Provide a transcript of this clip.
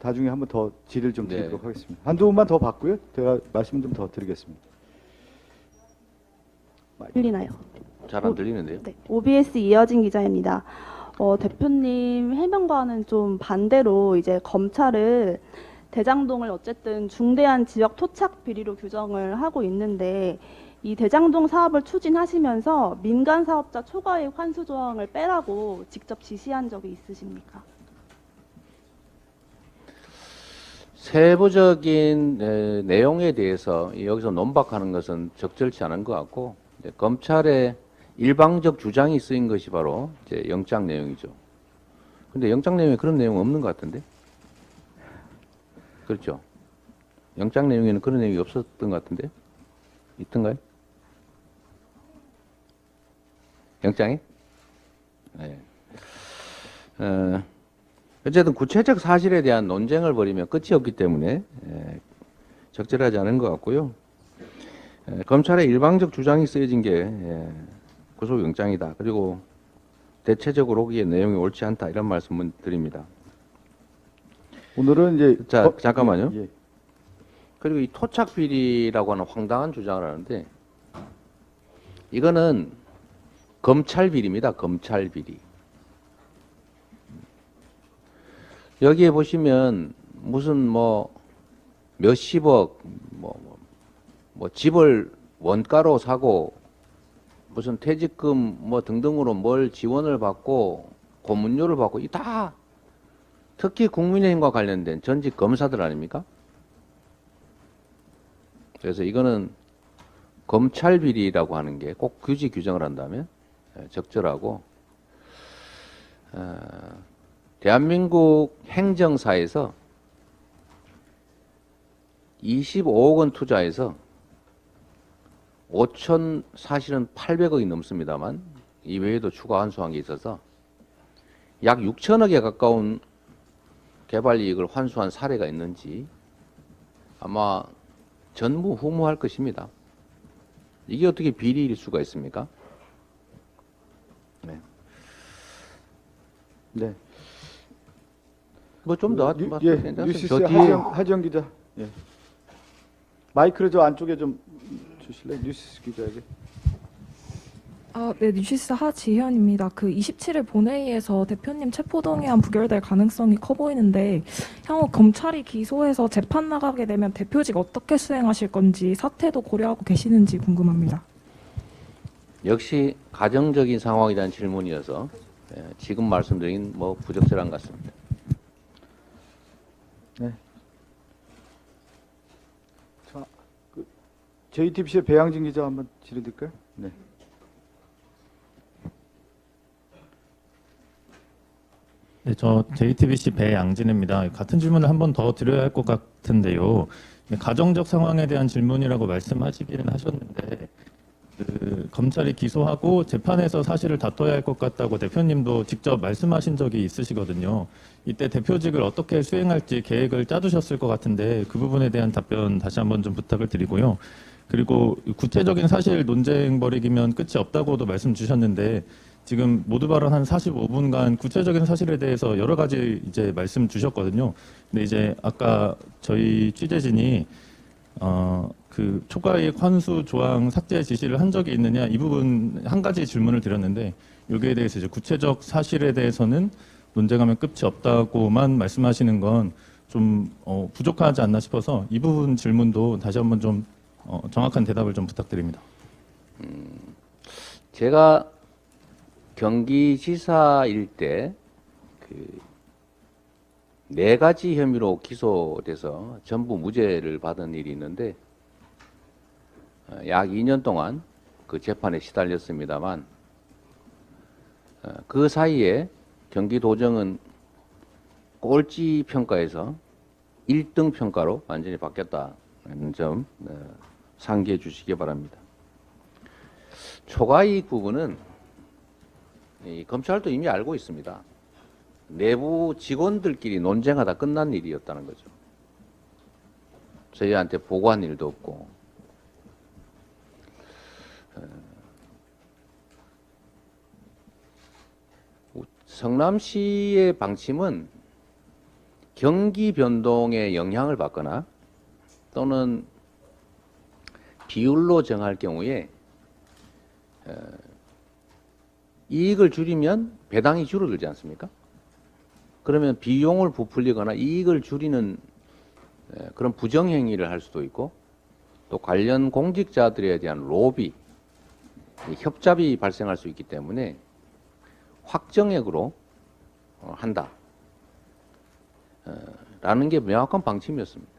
나중에 한번 더 질의를 좀 네. 드리도록 하겠습니다. 한두 분만 더 받고요. 제가 말씀 좀 더 드리겠습니다. 들리나요? 잘 안 들리는데요. 네, OBS 이어진 기자입니다. 대표님 해명과는 좀 반대로 이제 검찰을 대장동을 어쨌든 중대한 지역 토착 비리로 규정을 하고 있는데 이 대장동 사업을 추진하시면서 민간 사업자 초과이익 환수 조항을 빼라고 직접 지시한 적이 있으십니까? 세부적인 내용에 대해서 여기서 논박하는 것은 적절치 않은 것 같고, 이제 검찰의 일방적 주장이 쓰인 것이 바로 이제 영장 내용이죠. 근데 영장 내용에 그런 내용 없는 것 같은데? 그렇죠? 영장 내용에는 그런 내용이 없었던 것 같은데? 있던가요? 영장에? 네. 어쨌든 구체적 사실에 대한 논쟁을 벌이면 끝이 없기 때문에 적절하지 않은 것 같고요. 검찰의 일방적 주장이 쓰여진 게 구속영장이다. 그리고 대체적으로 거기에 내용이 옳지 않다. 이런 말씀을 드립니다. 오늘은 이제 자, 잠깐만요. 예. 그리고 이 토착 비리라고 하는 황당한 주장을 하는데, 이거는 검찰 비리입니다. 검찰 비리. 여기에 보시면 무슨 뭐 몇십억 뭐 집을 원가로 사고 무슨 퇴직금 뭐 등등으로 뭘 지원을 받고 고문료를 받고 이 다 특히 국민의힘과 관련된 전직 검사들 아닙니까? 그래서 이거는 검찰 비리라고 하는 게 꼭 굳이 규정을 한다면 적절하고, 대한민국 행정사에서 25억 원 투자해서 5천 사실은 800억이 넘습니다만 이외에도 추가 환수한 게 있어서 약 6천억에 가까운 개발 이익을 환수한 사례가 있는지 아마 전무후무할 것입니다. 이게 어떻게 비리일 수가 있습니까? 네. 네. 뭐 좀 더 뉴시스 저 뒤에 하지영 기자. 예. 마이크를 저 안쪽에 좀 주실래요? 뉴시스 기자에게. 네, 뉴시스 하지현입니다. 그 27일 본회의에서 대표님 체포동의안 부결될 가능성이 커 보이는데 향후 검찰이 기소해서 재판 나가게 되면 대표직 어떻게 수행하실 건지 사퇴도 고려하고 계시는지 궁금합니다. 역시 가정적인 상황에 대한 질문이어서 지금 말씀드린 뭐 부적절한 것 같습니다. 네. 자, JTBC의 배양진 기자 한번 질의드릴까요? 네. 네, 저 JTBC 배양진입니다. 같은 질문을 한 번 더 드려야 할 것 같은데요. 가정적 상황에 대한 질문이라고 말씀하시기는 하셨는데, 검찰이 기소하고 재판에서 사실을 다퉈야 할 것 같다고 대표님도 직접 말씀하신 적이 있으시거든요. 이때 대표직을 어떻게 수행할지 계획을 짜두셨을 것 같은데 그 부분에 대한 답변 다시 한번 좀 부탁을 드리고요. 그리고 구체적인 사실 논쟁 벌이기면 끝이 없다고도 말씀 주셨는데 지금 모두 발언 한 45분간 구체적인 사실에 대해서 여러 가지 이제 말씀 주셨거든요. 근데 이제 아까 저희 취재진이 그 초과이익 환수 조항 삭제 지시를 한 적이 있느냐 이 부분 한 가지 질문을 드렸는데 여기에 대해서 이제 구체적 사실에 대해서는 논쟁하면 끝이 없다고만 말씀하시는 건 좀 부족하지 않나 싶어서 이 부분 질문도 다시 한번 좀 정확한 대답을 좀 부탁드립니다. 제가 경기지사일 때 네 가지 혐의로 기소돼서 전부 무죄를 받은 일이 있는데 약 2년 동안 그 재판에 시달렸습니다만 그 사이에 경기도정은 꼴찌 평가에서 1등 평가로 완전히 바뀌었다는 점 상기해 주시기 바랍니다. 초과이익 부분은 이 검찰도 이미 알고 있습니다. 내부 직원들끼리 논쟁하다 끝난 일이었다는 거죠. 저희한테 보고한 일도 없고. 성남시의 방침은 경기 변동에 영향을 받거나 또는 비율로 정할 경우에 이익을 줄이면 배당이 줄어들지 않습니까? 그러면 비용을 부풀리거나 이익을 줄이는 그런 부정행위를 할 수도 있고 또 관련 공직자들에 대한 로비, 협잡이 발생할 수 있기 때문에 확정액으로 한다. 라는 게 명확한 방침이었습니다.